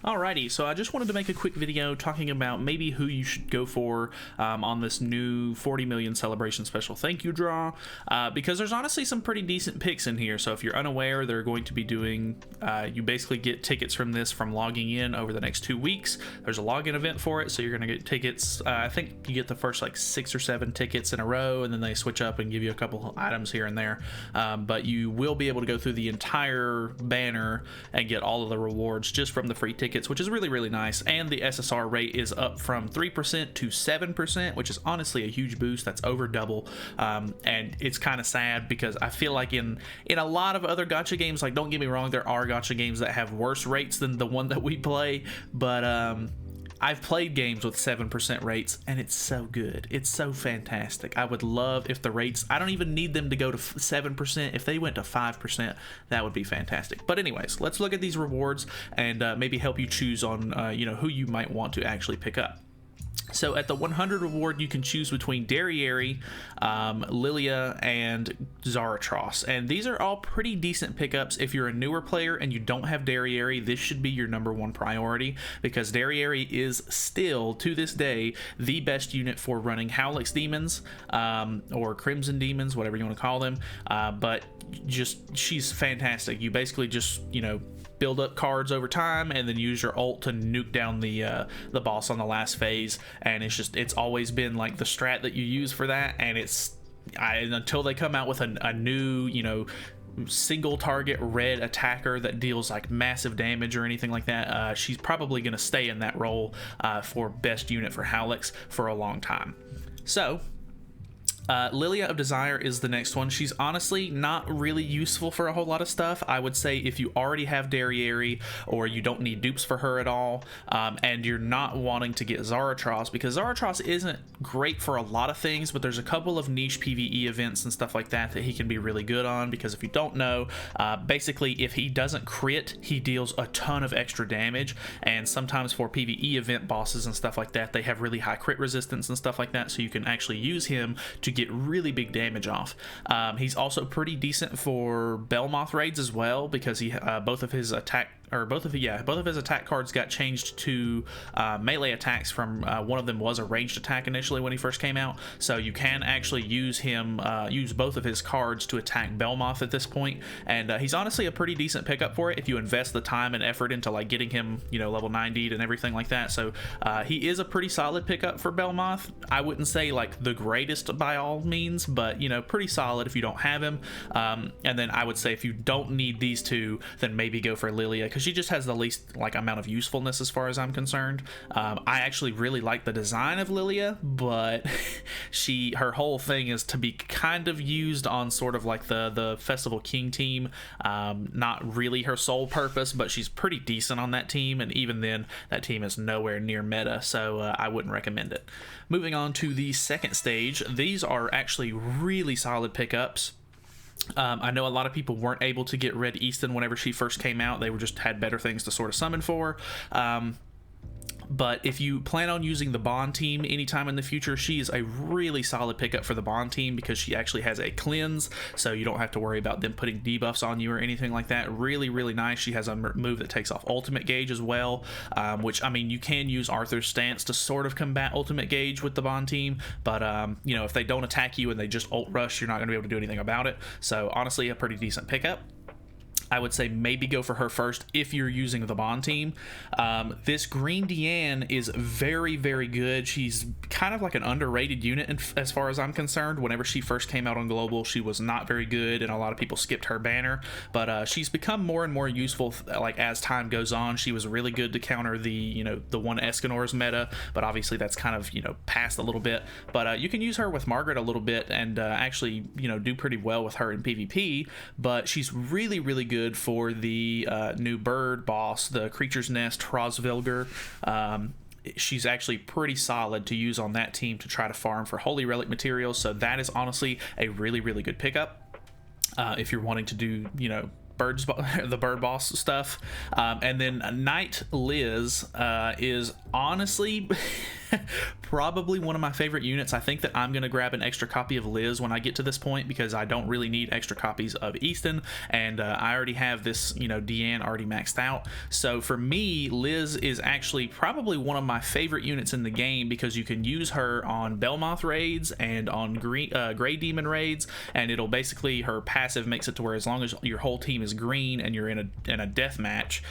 Alrighty, so I just wanted to make a quick video talking about maybe who you should go for on this new 40 million celebration special thank you draw, because there's honestly some pretty decent picks in here. So if you're unaware, they're going to be doing, you basically get tickets from this from logging in over the next 2 weeks. There's a login event for it, so you're going to get tickets. I think you get the first like 6 or 7 tickets in a row, and then they switch up and give you a couple items here and there. But you will be able to go through the entire banner and get all of the rewards just from the free tickets, which is really, really nice. And the SSR rate is up from 3% to 7%, which is honestly a huge boost. That's over double. And it's kind of sad because I feel like in a lot of other gacha games, like, don't get me wrong, there are gacha games that have worse rates than the one that we play, but I've played games with 7% rates, and it's so good. It's so fantastic. I would love if the rates, I don't even need them to go to 7%. If they went to 5%, that would be fantastic. But anyways, let's look at these rewards and maybe help you choose on who you might want to actually pick up. So at the 100 reward, you can choose between Derriere, Lilia, and Zaratros. And these are all pretty decent pickups. If you're a newer player and you don't have Derriere, this should be your #1 priority, because Derriere is still, to this day, the best unit for running Howlix Demons, or Crimson Demons, whatever you want to call them. But she's fantastic. You basically just, build up cards over time and then use your ult to nuke down the boss on the last phase, and it's always been like the strat that you use for that. And until they come out with a new single target red attacker that deals like massive damage or anything like that, she's probably going to stay in that role for best unit for Howlix for a long time. So Lilia of Desire is the next one. She's honestly not really useful for a whole lot of stuff. I would say if you already have Derriere, or you don't need dupes for her at all, and you're not wanting to get Zaratros, because Zaratros isn't great for a lot of things, but there's a couple of niche PvE events and stuff like that he can be really good on. Because if you don't know, basically if he doesn't crit, he deals a ton of extra damage, and sometimes for PvE event bosses and stuff like that, they have really high crit resistance and stuff like that, so you can actually use him to get really big damage off. He's also pretty decent for Belmoth raids as well, because he both of his attack cards got changed to melee attacks. From one of them was a ranged attack initially when he first came out, so you can actually use both of his cards to attack Belmoth at this point. And he's honestly a pretty decent pickup for it if you invest the time and effort into like getting him level 90 and everything like that. So he is a pretty solid pickup for Belmoth. I wouldn't say like the greatest by all means, but pretty solid if you don't have him. And then I would say if you don't need these two, then maybe go for Lilia, because she just has the least like amount of usefulness as far as I'm concerned. I actually really like the design of Lilia, but her whole thing is to be kind of used on sort of like the Festival King team. Not really her sole purpose, but she's pretty decent on that team, and even then that team is nowhere near meta, so I wouldn't recommend it. Moving on to the second stage, these are actually really solid pickups. I know a lot of people weren't able to get Red Easton whenever she first came out. They just had better things to sort of summon for. But if you plan on using the Bond team anytime in the future, she is a really solid pickup for the Bond team, because she actually has a cleanse, so you don't have to worry about them putting debuffs on you or anything like that. Really, really nice. She has a move that takes off ultimate gauge as well, which, I mean, you can use Arthur's stance to sort of combat ultimate gauge with the Bond team, but if they don't attack you and they just ult rush, you're not going to be able to do anything about it. So honestly, a pretty decent pickup. I would say maybe go for her first if you're using the Bond team. This Green Diane is very, very good. She's kind of like an underrated unit as far as I'm concerned. Whenever she first came out on Global, she was not very good, and a lot of people skipped her banner. But she's become more and more useful like as time goes on. She was really good to counter the one Escanor's meta, but obviously that's kind of passed a little bit. But you can use her with Margaret a little bit and actually do pretty well with her in PvP. But she's really, really good for the new bird boss, the Creature's Nest Hrosvilger. She's actually pretty solid to use on that team to try to farm for Holy Relic materials, so that is honestly a really, really good pickup if you're wanting to do the bird boss stuff. And then Knight Liz is honestly Probably one of my favorite units. I think that I'm going to grab an extra copy of Liz when I get to this point, because I don't really need extra copies of Easton, and I already have this, you know, Deanne already maxed out. So for me, Liz is actually probably one of my favorite units in the game, because you can use her on Belmoth raids and on Grey Demon raids, and it'll basically, her passive makes it to where as long as your whole team is green and you're in a death match,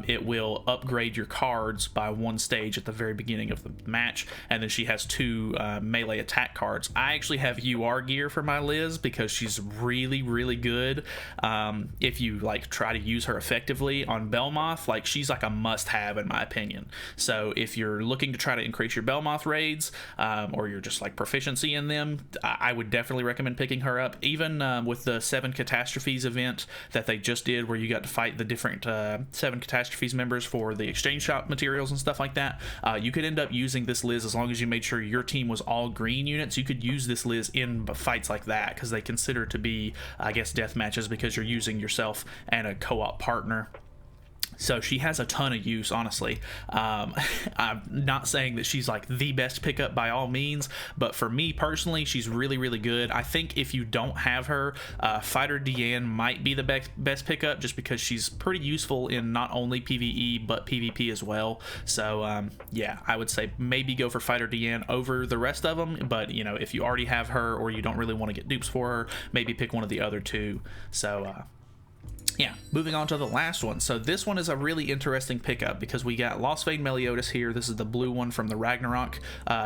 it will upgrade your cards by one stage at the very beginning of the match. And then she has 2 melee attack cards. I actually have UR gear for my Liz because she's really good. If you like try to use her effectively on Belmoth, like she's like a must-have in my opinion. So if you're looking to try to increase your Belmoth raids, or you're just like proficiency in them, I would definitely recommend picking her up. Even with the 7 Catastrophes event that they just did, where you got to fight the different 7 Catastrophes members for the exchange shop materials and stuff like that, you could end up using this Liz as long as you made sure your team was all green units. You could use this Liz in fights like that, because they consider it to be, I guess, death matches, because you're using yourself and a co-op partner. So she has a ton of use, honestly. I'm not saying that she's like the best pickup by all means, but for me personally, she's really good. I think if you don't have her, Fighter Deanne might be the best pickup, just because she's pretty useful in not only PvE but PvP as well. So yeah, I would say maybe go for Fighter Deanne over the rest of them, but you know, if you already have her or you don't really want to get dupes for her, maybe pick one of the other 2. So yeah, moving on to the last one. So this one is a really interesting pickup, because we got Lostvayne Meliodas here. This is the blue one from the Ragnarok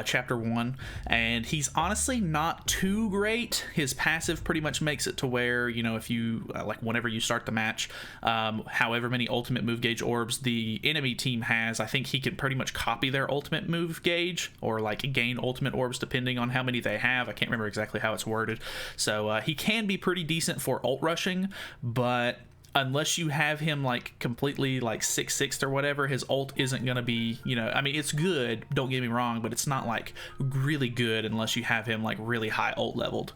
chapter 1, and he's honestly not too great. His passive pretty much makes it to where, you know, if you like whenever you start the match, however many ultimate move gauge orbs the enemy team has, I think he can pretty much copy their ultimate move gauge, or like gain ultimate orbs depending on how many they have. I can't remember exactly how it's worded. So he can be pretty decent for ult rushing, but unless you have him like completely like 6'6" or whatever, his ult isn't gonna be, you know, I mean, it's good, don't get me wrong, but it's not like really good unless you have him like really high ult leveled.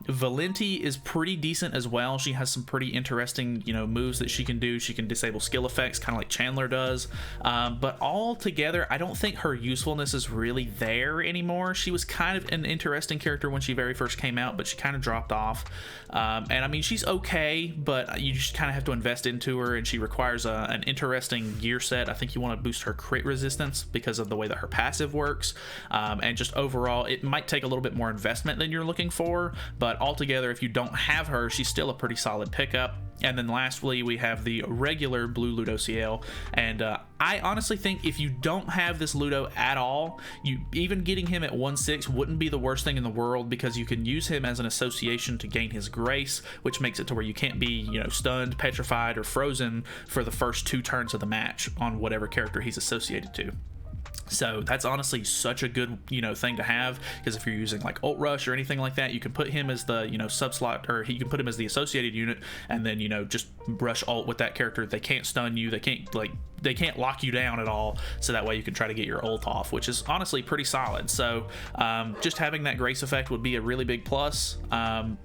Valenti is pretty decent as well. She has some pretty interesting, you know, moves that she can do. She can disable skill effects, kind of like Chandler does, but all together, I don't think her usefulness is really there anymore. She was kind of an interesting character when she very first came out, but she kind of dropped off. And I mean, she's okay, but you just kind of have to invest into her, and she requires an interesting gear set. I think you want to boost her crit resistance because of the way that her passive works, and just overall it might take a little bit more investment than you're looking for, but altogether, if you don't have her, she's still a pretty solid pickup. And then lastly, we have the regular blue Ludo CL, and I honestly think if you don't have this Ludo at all, you even getting him at 1/6 wouldn't be the worst thing in the world, because you can use him as an association to gain his grace, which makes it to where you can't be, you know, stunned, petrified, or frozen for the first 2 turns of the match on whatever character he's associated to. So that's honestly such a good, you know, thing to have, because if you're using like ult rush or anything like that, you can put him as the, you know, sub slot, or you can put him as the associated unit, and then, you know, just rush ult with that character. They can't stun you, they can't lock you down at all, so that way you can try to get your ult off, which is honestly pretty solid. So just having that grace effect would be a really big plus.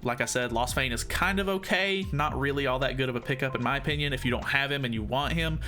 Like I said, Lostvayne is kind of okay, not really all that good of a pickup in my opinion. If you don't have him and you want him,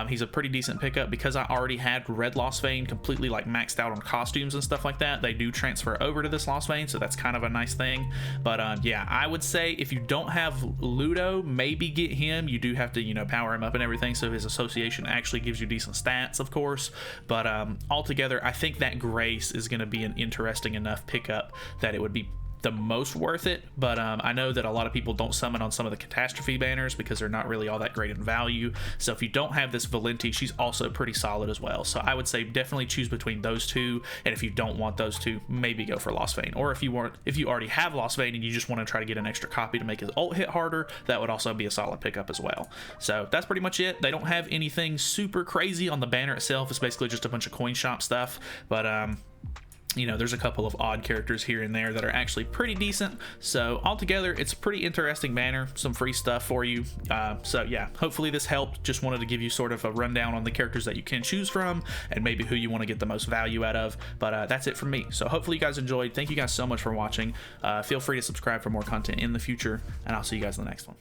he's a pretty decent pickup, because I already had red Lostvayne completely like maxed out on costumes and stuff like that. They do transfer over to this Lostvayne, so that's kind of a nice thing. But yeah, I would say if you don't have Ludo, maybe get him. You do have to, you know, power him up and everything, so his association actually gives you decent stats, of course. But altogether, I think that grace is going to be an interesting enough pickup that it would be the most worth it. But I know that a lot of people don't summon on some of the catastrophe banners because they're not really all that great in value. So if you don't have this Valenti, she's also pretty solid as well. So I would say definitely choose between those 2, and if you don't want those 2, maybe go for Lostvayne. Or if you already have Lostvayne and you just want to try to get an extra copy to make his ult hit harder, that would also be a solid pickup as well. So that's pretty much it. They don't have anything super crazy on the banner itself. It's basically just a bunch of coin shop stuff, but you know, there's a couple of odd characters here and there that are actually pretty decent. So altogether, it's a pretty interesting banner, some free stuff for you. So yeah, hopefully this helped. Just wanted to give you sort of a rundown on the characters that you can choose from, and maybe who you want to get the most value out of. But that's it from me. So hopefully you guys enjoyed. Thank you guys so much for watching. Feel free to subscribe for more content in the future, and I'll see you guys in the next one.